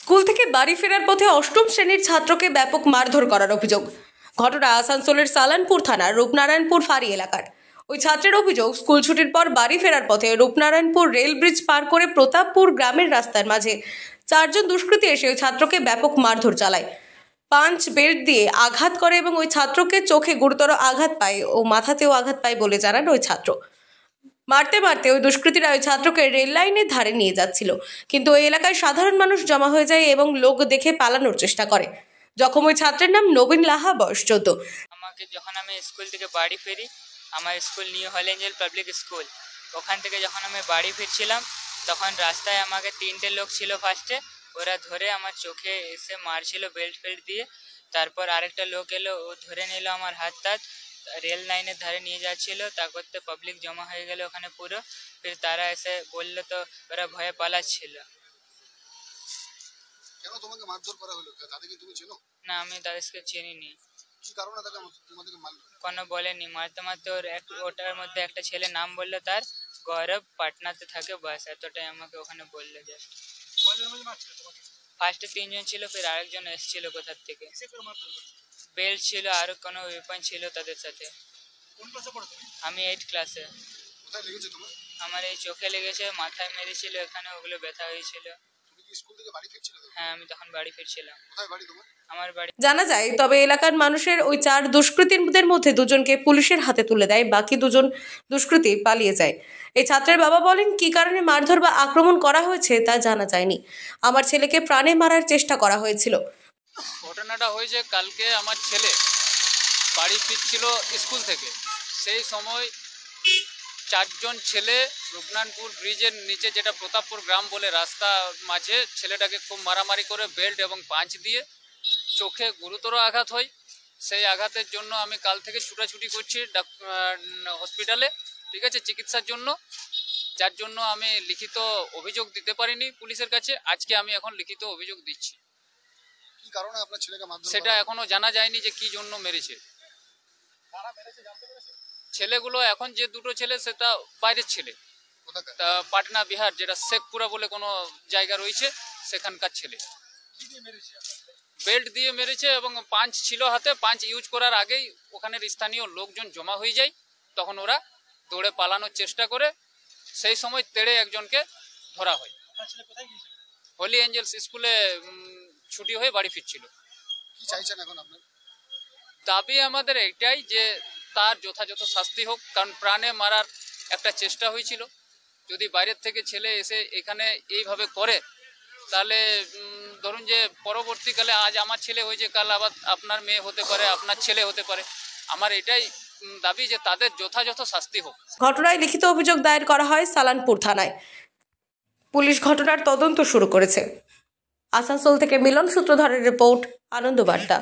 School থেকে বাড়ি ফেরার পথে অষ্টম শ্রেণীর ছাত্রকে ব্যাপক মারধর করার অভিযোগ। ঘটনা আসানসোলের সালানপুর থানার রূপনারায়ণপুর ফাঁড়ি এলাকার। ওই ছাত্রের অভিযোগ, স্কুল ছুটির পর বাড়ি ফেরার পথে রূপনারায়ণপুর রেল ব্রিজ পার করে প্রতাপপুর গ্রামের রাস্তার মাঝে চারজন দুষ্কৃতী এসে ওই ছাত্রকে ব্যাপক মারধর চালায়, পাঞ্চ বেল্ট দিয়ে আঘাত করে এবং ওই ছাত্রকে চোখে গুরুতর আঘাত পায় ও মাথাতেও আঘাত পায় বলে জানান ওই ছাত্র। মারতে মারতে ওই দুষ্কৃতীরা ওই ছাত্রকে রেল লাইনের ধারে নিয়ে যাচ্ছিল, কিন্তু ওই এলাকায় সাধারণ মানুষ জমা হয়ে যায় এবং লোক দেখে পালানোর চেষ্টা করে। জখম ওই ছাত্রের নাম নবীন লাহা, বয়স 14। আমাকে যখন আমি স্কুল থেকে বাড়ি ফিরি, আমার school New Holland Public School, ওখান থেকে যখন আমি বাড়ি ফিরছিলাম তখন রাস্তায় আমাকে তিনটে লোক ছিল। ফার্স্টে ওরা ধরে আমার চোখে এসে মারছিল বেল্ট ফেল্ট দিয়ে। তারপর আরেকটা লোক এলো, ও ধরে নিল আমার হাত টাত, রেল লাইনের ধারে নিয়ে যাচ্ছিল। তা করতে পাবলিক জমা হয়ে গেল ওখানে পুরো। ফির তারা এসে বললো, তো ওরা ভয়ে পালাচ্ছিল। কেন তোমাকে মারধর করা হলো? তাদেরকে তুমি চেনো? না, আমি তাদেরকে চিনিনি। কি কারণে তোমাদেরকে মারলো? কোনো বলেনি। মারতে মারতে ওটার মধ্যে একটা ছেলে নাম বললো, তার গৌরব, পাটনাতে থাকে, বাস এতটাই আমাকে ওখানে বললো। জাস্ট ফার্স্টে তিনজন ছিল, ফির আরেকজন এসেছিল কোথার থেকে। বেল্ট ছিল, আর কোনো ওয়েপন ছিল তাদের সাথে। আমি 8 ক্লাসে। কোথায় লেগেছে তোমার? আমার এই চোখে লেগেছে, মাথায় মেরেছিল, এখানে ওগুলো ব্যথা হয়েছিল। তুমি কি স্কুল থেকে বাড়ি ফিরছিলে? হ্যাঁ, আমি তখন বাড়ি ফিরছিলাম। কোথায় বাড়ি তোমার? আমার বাড়ি। জানা যায়, তবে এলাকার মানুষের ওই চার দুষ্কৃতীদের মধ্যে দুজনকে পুলিশের হাতে তুলে দেয়, বাকি দুজন দুষ্কৃতী পালিয়ে যায়। এই ছাত্রের বাবা বলেন, কি কারণে মারধর বা আক্রমণ করা হয়েছে তা জানা যায়নি। আমার ছেলেকে প্রাণে মারার চেষ্টা করা হয়েছিল। ঘটনাটা হয়েছে কালকে আমার ছেলে বাড়ি ফিরছিল স্কুল থেকে। সেই সময় চারজন ছেলে রূপনারায়ণপুর ব্রিজের নিচে, যেটা প্রতাপপুর গ্রাম বলে রাস্তা মাঝে, ছেলেটাকে খুব মারামারি করে বেল্ট এবং পাঁচ দিয়ে চোখে গুরুতর আঘাত হয়। সেই আঘাতের জন্য আমি কাল থেকে ছুটাছুটি করছি হসপিটালে, ঠিক আছে, চিকিৎসার জন্য। যার জন্য আমি লিখিত অভিযোগ দিতে পারিনি পুলিশের কাছে। আজকে আমি এখন লিখিত অভিযোগ দিচ্ছি। কি কারণে আপনার ছেলেকে মারধর? সেটা এখনো জানা যায়নি যে কি জন্য মেরেছে। ছেলেগুলো এখন যে দুটো ছেলে, সেটা বাইরের ছেলে, পাটনা বিহার, যেটা শেখপুরা বলে কোনো জায়গা রয়েছে, সেখানকার ছেলে। বেল্ট দিয়ে মেরেছে এবং পাঞ্চ ছিল হাতে। পাঞ্চ ইউজ করার আগেই ওখানের স্থানীয় লোকজন জমা হয়ে যায়, তখন ওরা দৌড়ে পালানোর চেষ্টা করে। সেই সময় তেড়ে একজনকে ধরা হয়। হোলি এঞ্জেলস স্কুলে ছুটি হয়ে বাড়ি ফিরছিল। কি চাইছেন এখন আপনার? দাবি আমাদের এটাই যে তার যথাযথ শাস্তি হোক, কারণ প্রাণে মারার একটা চেষ্টা হয়েছিল। যদি বাইরের থেকে ছেলে এসে এখানে এইভাবে করে, তাহলে ধরুন যে পরবর্তীকালে আজ আমার ছেলে হয়েছে, কাল আবার আপনার মেয়ে হতে পারে, আপনার ছেলে হতে পারে। আমার এটাই দাবি যে তাদের যথাযথ শাস্তি হোক। ঘটনায় লিখিত অভিযোগ দায়ের করা হয় সালানপুর থানায়। পুলিশ ঘটনার তদন্ত শুরু করেছে। আসানসোল থেকে মিলন সূত্রধরের রিপোর্ট, আনন্দবার্তা।